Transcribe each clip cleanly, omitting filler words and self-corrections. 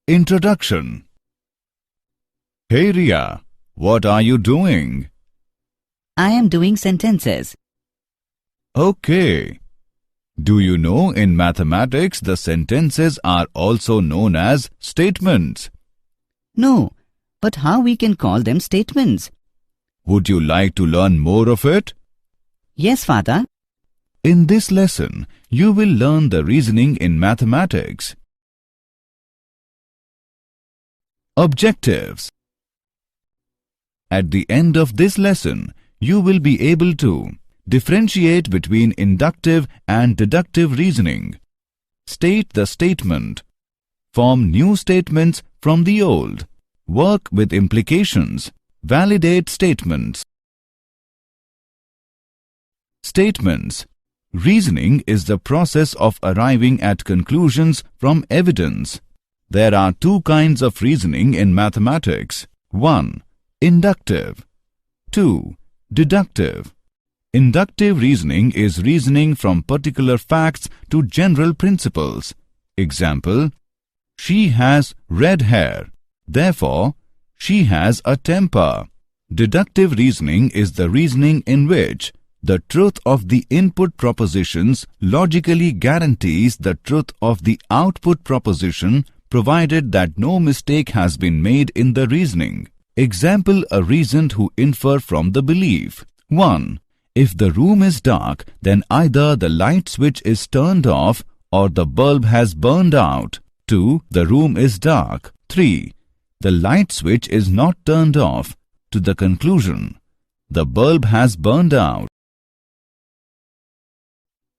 Introduction. Hey Ria, what are you doing? I am doing sentences. Okay. Do you know in mathematics the sentences are also known as statements? No, but how we can call them statements? Would you like to learn more of it? Yes, Father. In this lesson, you will learn the reasoning in mathematics. Objectives. At the end of this lesson, you will be able to differentiate between inductive and deductive reasoning, state the statement, form new statements from the old, work with implications, validate statements. Statements. Reasoning is the process of arriving at conclusions from evidence. There are two kinds of reasoning in mathematics. 1. Inductive. 2. Deductive. Inductive reasoning is reasoning from particular facts to general principles. Example: she has red hair, therefore, she has a temper. Deductive reasoning is the reasoning in which the truth of the input propositions logically guarantees the truth of the output proposition, provided that no mistake has been made in the reasoning. Example: a reason to infer from the belief. 1. If the room is dark, then either the light switch is turned off or the bulb has burned out. 2. The room is dark. 3. The light switch is not turned off. To the conclusion, the bulb has burned out.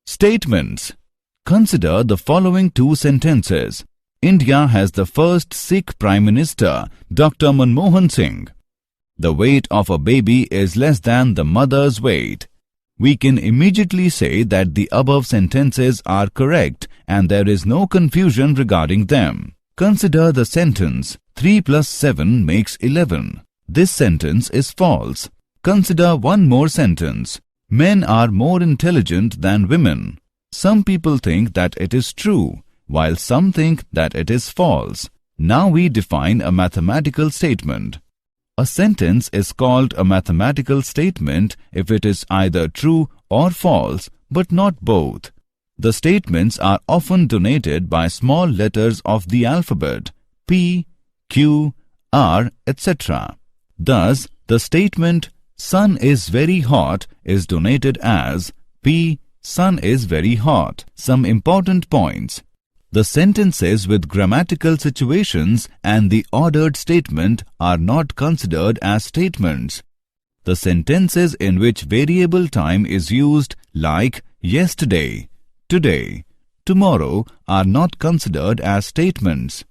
Statements. Consider the following two sentences. India has the first Sikh Prime Minister, Dr. Manmohan Singh. The weight of a baby is less than the mother's weight. We can immediately say that the above sentences are correct and there is no confusion regarding them. Consider the sentence, 3 plus 7 makes 11. This sentence is false. Consider one more sentence. Men are more intelligent than women. Some people think that it is true, while some think that it is false. Now we define a mathematical statement. A sentence is called a mathematical statement if it is either true or false, but not both. The statements are often denoted by small letters of the alphabet, P, Q, R, etc. Thus, the statement "Sun is very hot" is denoted as P, Sun is very hot. Some important points. The sentences with grammatical situations and the ordered statement are not considered as statements. The sentences in which variable time is used, like yesterday, today, tomorrow, are not considered as statements.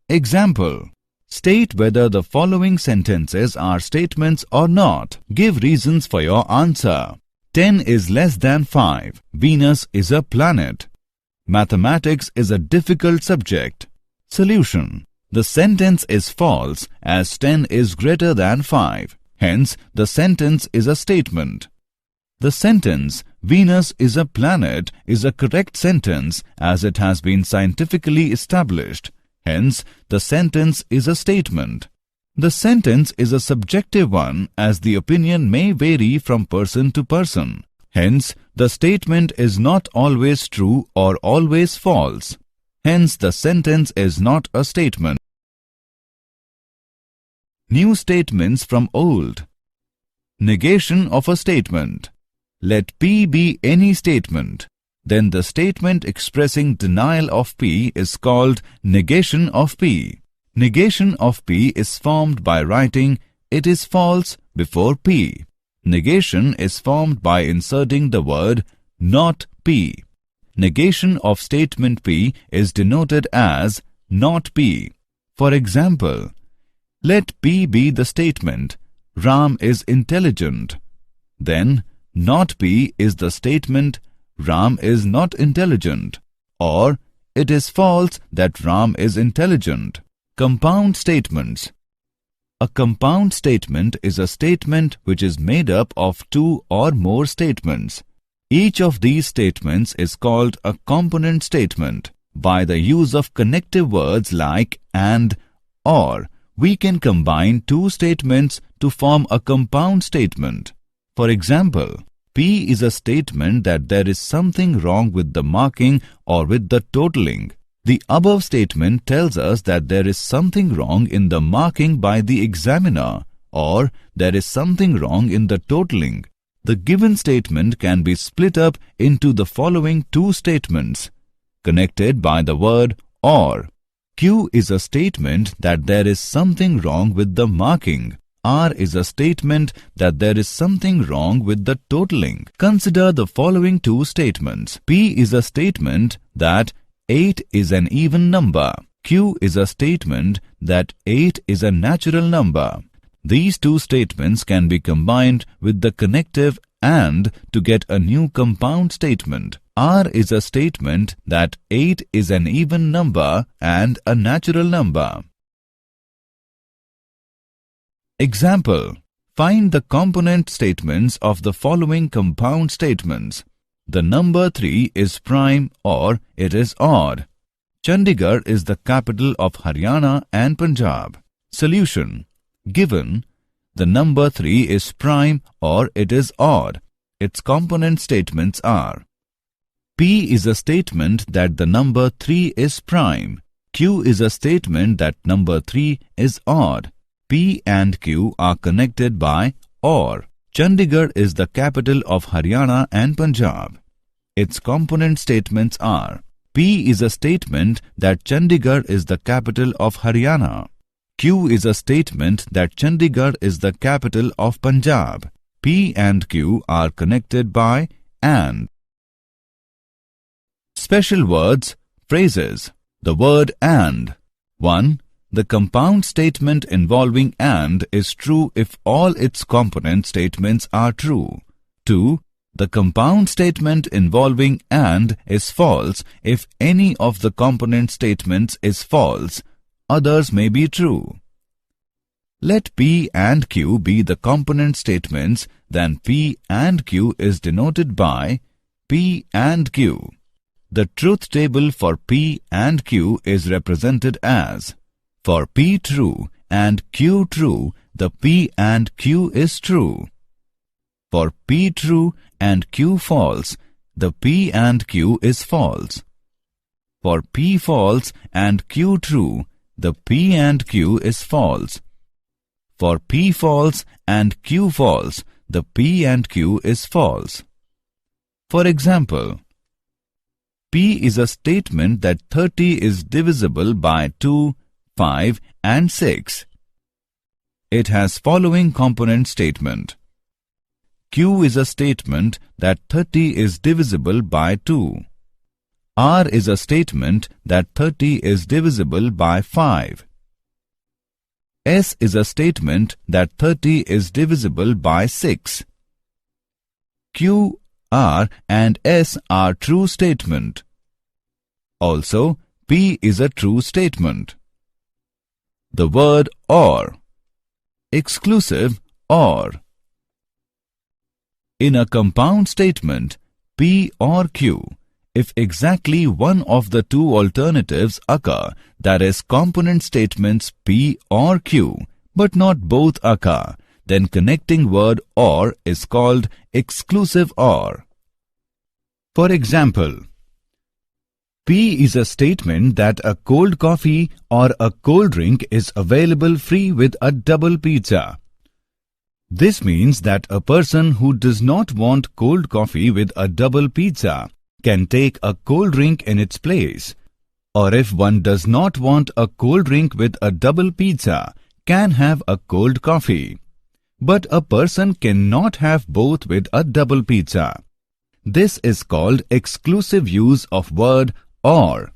Example: state whether the following sentences are statements or not. Give reasons for your answer. 10 is less than 5. Venus is a planet. Mathematics is a difficult subject. Solution: the sentence is false as 10 is greater than 5. Hence, the sentence is a statement. The sentence "Venus is a planet" is a correct sentence as it has been scientifically established. Hence, the sentence is a statement. The sentence is a subjective one as the opinion may vary from person to person. Hence, the statement is not always true or always false. Hence, the sentence is not a statement. New statements from old. Negation of a statement. Let P be any statement. Then the statement expressing denial of P is called negation of P. Negation of P is formed by writing "it is false" before P. Negation is formed by inserting the word "not P." Negation of statement P is denoted as "not P." For example, let P be the statement "Ram is intelligent." Then "not P" is the statement "Ram is not intelligent," or "it is false that Ram is intelligent." Compound statements. A compound statement is a statement which is made up of two or more statements. Each of these statements is called a component statement. by the use of connective words like and, or, we can combine two statements to form a compound statement. For example, P is a statement that there is something wrong with the marking or with the totaling. The above statement tells us that there is something wrong in the marking by the examiner, or there is something wrong in the totaling. The given statement can be split up into the following two statements, connected by the word or. Q is a statement that there is something wrong with the marking. R is a statement that there is something wrong with the totaling. Consider the following two statements. P is a statement that 8 is an even number. Q is a statement that 8 is a natural number. These two statements can be combined with the connective and to get a new compound statement. R is a statement that 8 is an even number and a natural number. Example: find the component statements of the following compound statements. The number 3 is prime or it is odd. Chandigarh is the capital of Haryana and Punjab. Solution: given, the number 3 is prime or it is odd. Its component statements are: P is a statement that the number 3 is prime. Q is a statement that number 3 is odd. P and Q are connected by or. Chandigarh is the capital of Haryana and Punjab. Its component statements are: P is a statement that Chandigarh is the capital of Haryana. Q is a statement that Chandigarh is the capital of Punjab. P and Q are connected by and. Special words, phrases. The word and. 1. The compound statement involving and is true if all its component statements are true. 2. The compound statement involving and is false if any of the component statements is false. Others may be true. Let P and Q be the component statements, then P and Q is denoted by P and Q. The truth table for P and Q is represented as: for P true and Q true, the P and Q is true. For P true and Q false, the P and Q is false. For P false and Q true, the P and Q is false. For P false and Q false, the P and Q is false. For example, P is a statement that 30 is divisible by 2, 5 and 6. It has following component statement. Q is a statement that 30 is divisible by 2. R is a statement that 30 is divisible by 5. S is a statement that 30 is divisible by 6. Q, R and S are true statement. Also, P is a true statement. The word or. Exclusive or. In a compound statement, P or Q, if exactly one of the two alternatives occur, that is component statements P or Q, but not both occur, then connecting word or is called exclusive or. For example, P is a statement that a cold coffee or a cold drink is available free with a double pizza. This means that a person who does not want cold coffee with a double pizza can take a cold drink in its place. Or if one does not want a cold drink with a double pizza, can have a cold coffee. But a person cannot have both with a double pizza. This is called exclusive use of word or.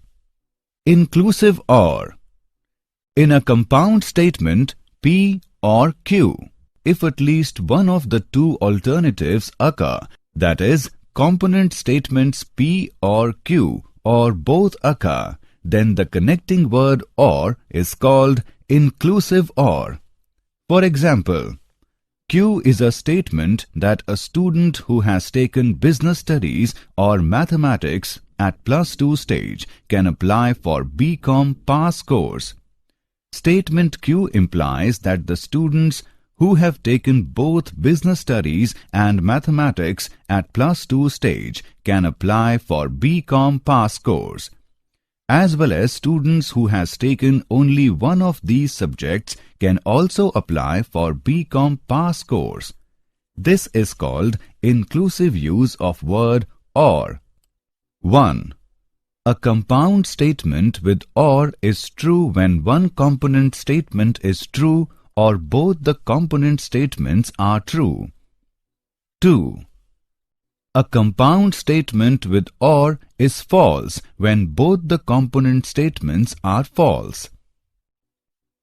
Inclusive or. In a compound statement P or Q, if at least one of the two alternatives occur, that is, component statements P or Q or both occur, then the connecting word or is called inclusive or. For example, Q is a statement that a student who has taken business studies or mathematics at +2 stage can apply for BCom pass course. Statement Q implies that the students who have taken both business studies and mathematics at +2 stage can apply for BCom pass course, as well as students who has taken only one of these subjects can also apply for BCom pass course. This is called inclusive use of word or. 1. A compound statement with or is true when one component statement is true or both the component statements are true. 2. A compound statement with or is false when both the component statements are false.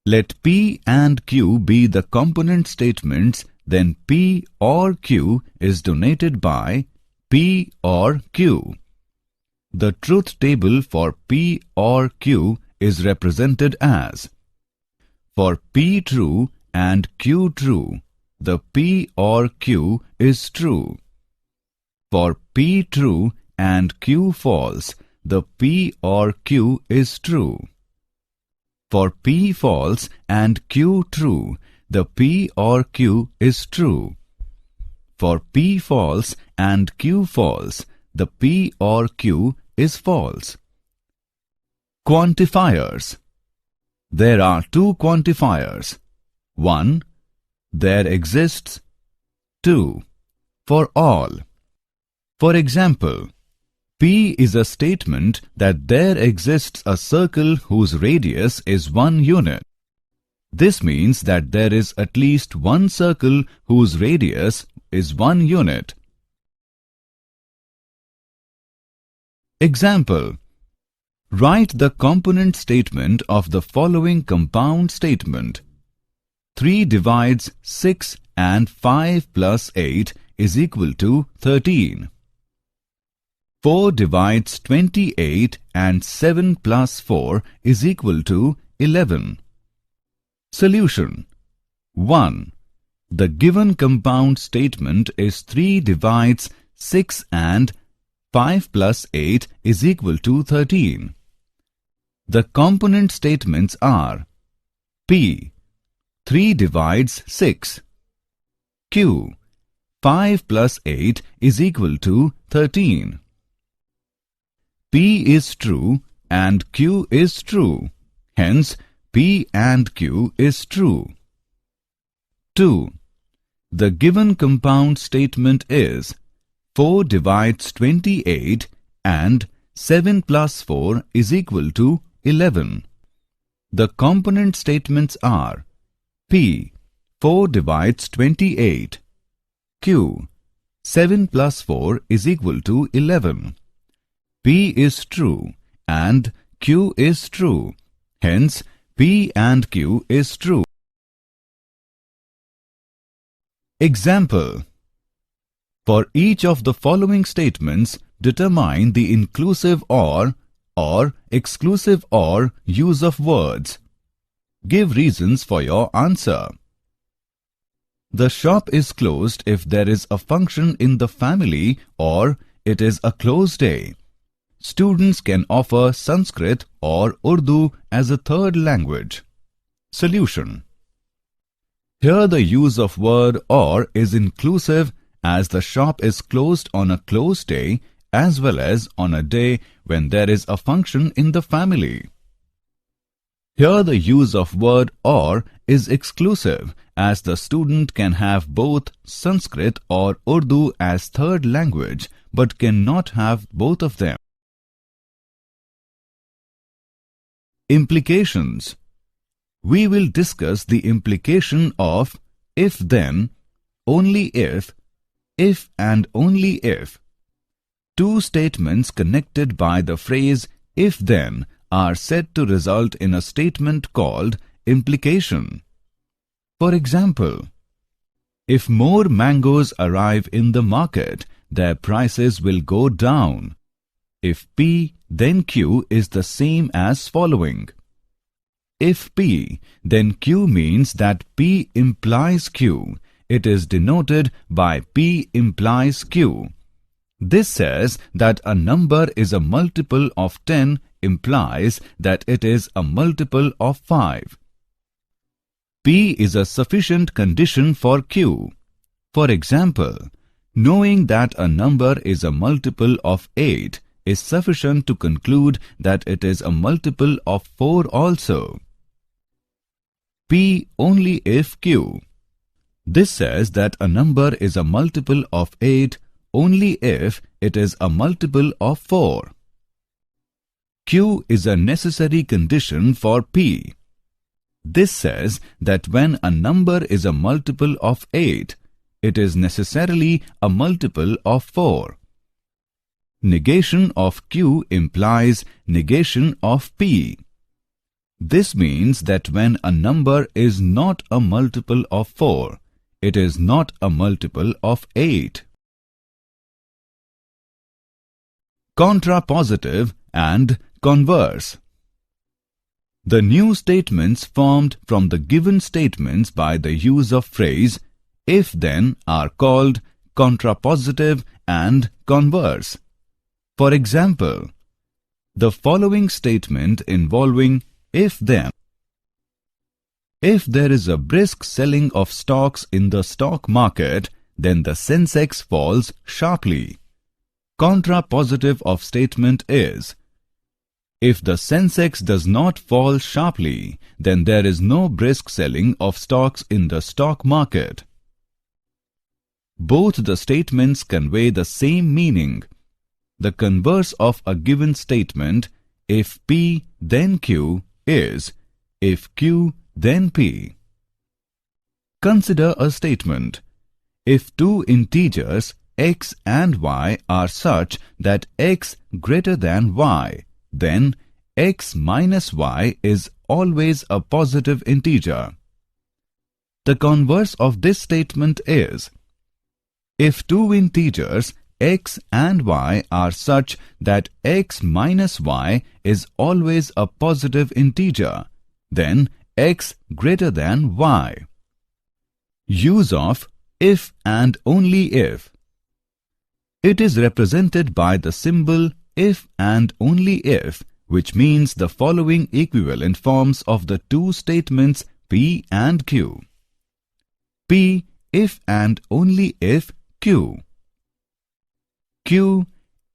Let P and Q be the component statements, then P or Q is denoted by P or Q. The truth table for P or Q is represented as: for P true and Q true, the P or Q is true. For P true and Q false, the P or Q is true. For P false and Q true, the P or Q is true. For P false and Q false, the P or Q is false. Quantifiers. There are two quantifiers. 1. There exists. 2. For all. For example, P is a statement that there exists a circle whose radius is 1 unit. This means that there is at least one circle whose radius is 1 unit. Example: write the component statement of the following compound statement. 3 divides 6 and 5 plus 8 is equal to 13. 4 divides 28 and 7 plus 4 is equal to 11. Solution: 1. The given compound statement is 3 divides 6 and 5 plus 8 is equal to 13. The component statements are P. 3 divides 6. Q. 5 plus 8 is equal to 13. P is true and Q is true. Hence, P and Q is true. 2. The given compound statement is 4 divides 28 and 7 plus 4 is equal to 11. The component statements are P. 4 divides 28. Q. 7 plus 4 is equal to 11. P is true and Q is true. Hence, P and Q is true. Example: for each of the following statements, determine the inclusive or exclusive or use of words. Give reasons for your answer. The shop is closed if there is a function in the family or it is a closed day. Students can offer Sanskrit or Urdu as a third language. Solution: here the use of word or is inclusive as the shop is closed on a closed day as well as on a day when there is a function in the family. Here the use of word or is exclusive as the student can have both Sanskrit or Urdu as third language but cannot have both of them. Implications. We will discuss the implication of if-then, only if and only if. Two statements connected by the phrase if-then are said to result in a statement called implication. For example, if more mangoes arrive in the market, their prices will go down. If P, then Q is the same as following. If P, then Q means that P implies Q. It is denoted by P implies Q. This says that a number is a multiple of 10 implies that it is a multiple of 5. P is a sufficient condition for Q. For example, knowing that a number is a multiple of 8 is sufficient to conclude that it is a multiple of 4 also. P only if Q. This says that a number is a multiple of 8 only if it is a multiple of 4. Q is a necessary condition for P. This says that when a number is a multiple of 8, it is necessarily a multiple of 4. Negation of Q implies negation of P. This means that when a number is not a multiple of 4, it is not a multiple of 8. Contrapositive and Converse. The new statements formed from the given statements by the use of phrase if-then are called contrapositive and converse. For example, the following statement involving if-then. If there is a brisk selling of stocks in the stock market, then the Sensex falls sharply. Contrapositive of statement is, if the Sensex does not fall sharply, then there is no brisk selling of stocks in the stock market. Both the statements convey the same meaning. The converse of a given statement, if P then Q, is if Q then P. Consider a statement. If two integers x and y are such that x greater than y, then x minus y is always a positive integer. The converse of this statement is, if two integers x and y are such that x minus y is always a positive integer, then x greater than y. Use of if and only if. It is represented by the symbol if and only if, which means the following equivalent forms of the two statements P and Q. P if and only if Q. Q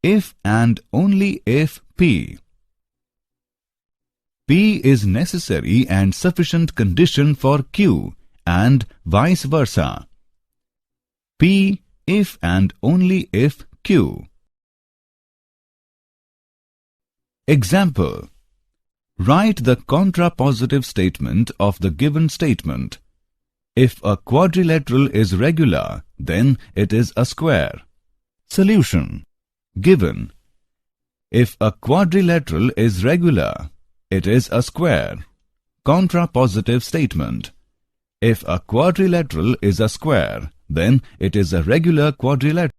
if and only if P. P is necessary and sufficient condition for Q and vice versa. P if and only if Q. Example. Write the contrapositive statement of the given statement. If a quadrilateral is regular, then it is a square. Solution. Given. If a quadrilateral is regular, it is a square. Contrapositive statement. If a quadrilateral is a square, then it is a regular quadrilateral.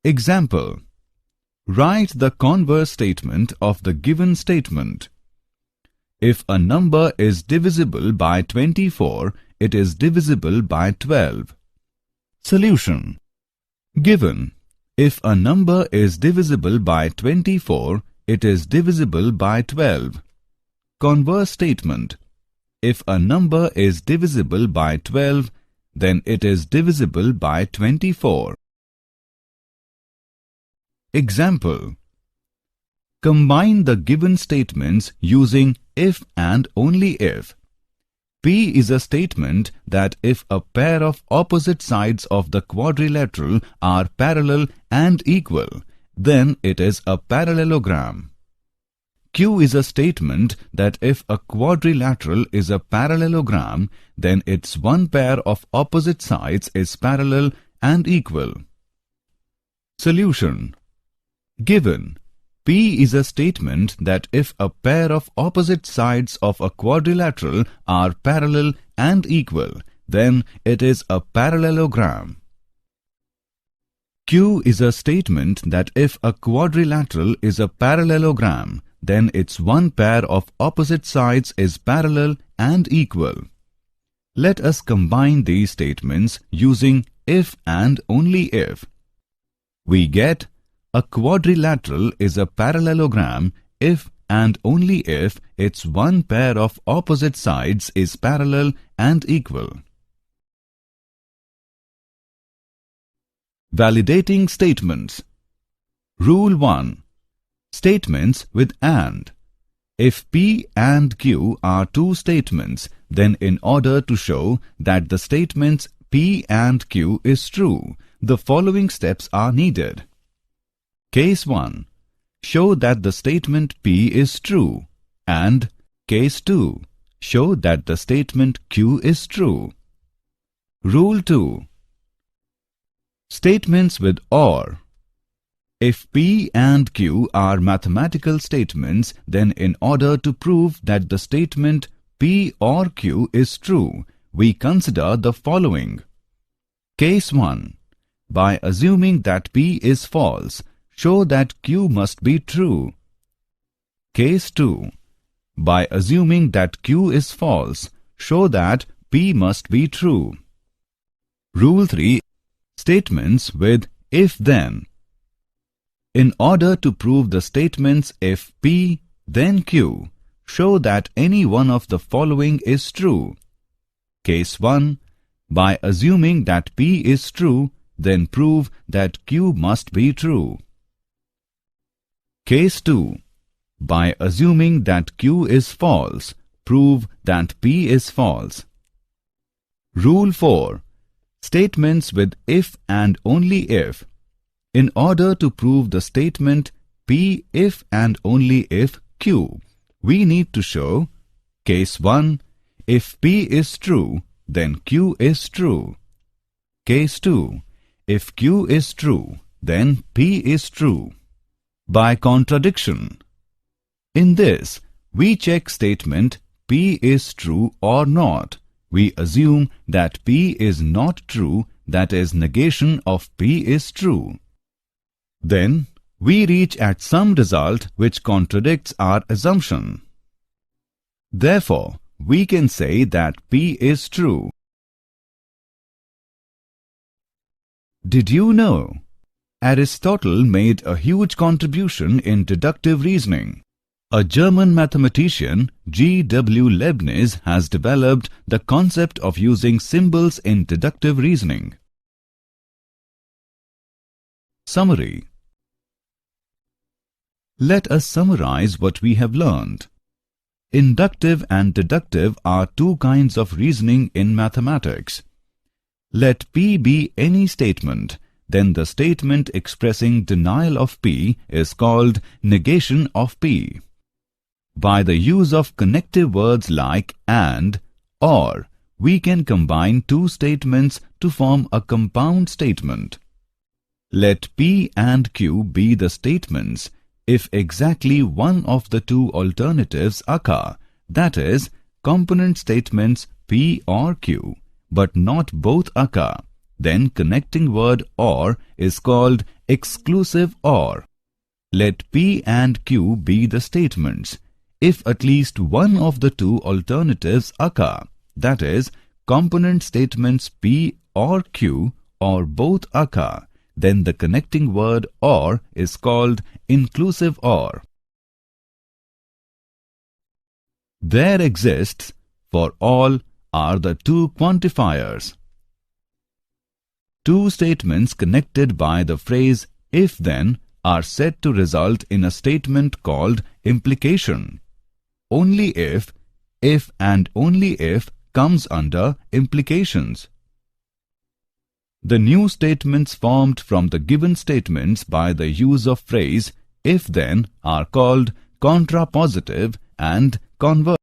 Example. Write the converse statement of the given statement. If a number is divisible by 24, it is divisible by 12. Solution. Given. If a number is divisible by 24, it is divisible by 12. Converse statement. If a number is divisible by 12, then it is divisible by 24. Example. Combine the given statements using if and only if. P is a statement that if a pair of opposite sides of the quadrilateral are parallel and equal, then it is a parallelogram. Q is a statement that if a quadrilateral is a parallelogram, then its one pair of opposite sides is parallel and equal. Solution. Given. P is a statement that if a pair of opposite sides of a quadrilateral are parallel and equal, then it is a parallelogram. Q is a statement that if a quadrilateral is a parallelogram, then its one pair of opposite sides is parallel and equal. Let us combine these statements using if and only if. We get a quadrilateral is a parallelogram if and only if its one pair of opposite sides is parallel and equal. Validating statements. Rule 1. Statements with AND. If P and Q are two statements, then in order to show that the statements P and Q is true, the following steps are needed. Case 1. Show that the statement P is true, and Case 2. Show that the statement Q is true. Rule 2. Statements with OR. If P and Q are mathematical statements, then in order to prove that the statement P or Q is true, we consider the following. Case 1. By assuming that P is false, show that Q must be true. Case 2. By assuming that Q is false, show that P must be true. Rule 3. Statements with if-then. In order to prove the statements if P, then Q, show that any one of the following is true. Case 1. By assuming that P is true, then prove that Q must be true. Case 2. By assuming that Q is false, prove that P is false. Rule 4. Statements with if and only if. In order to prove the statement P if and only if Q, we need to show Case 1. If P is true, then Q is true. Case 2. If Q is true, then P is true. By contradiction. In this, we check statement P is true or not. We assume that P is not true, that is, negation of P is true. Then, we reach at some result which contradicts our assumption. Therefore, we can say that P is true. Did you know? Aristotle made a huge contribution in deductive reasoning. A German mathematician, G.W. Leibniz, has developed the concept of using symbols in deductive reasoning. Summary. Let us summarize what we have learned. Inductive and deductive are two kinds of reasoning in mathematics. Let P be any statement, then the statement expressing denial of P is called negation of P. By the use of connective words like and, or, we can combine two statements to form a compound statement. Let P and Q be the statements if exactly one of the two alternatives occur, that is, component statements P or Q, but not both occur. Then connecting word or is called exclusive or. Let P and Q be the statements if at least one of the two alternatives occur, that is, component statements P or Q or both occur. Then the connecting word or is called inclusive or. There exists, for all, are the two quantifiers. Two statements connected by the phrase if-then are said to result in a statement called implication. Only if and only if comes under implications. The new statements formed from the given statements by the use of phrase if-then are called contrapositive and converse.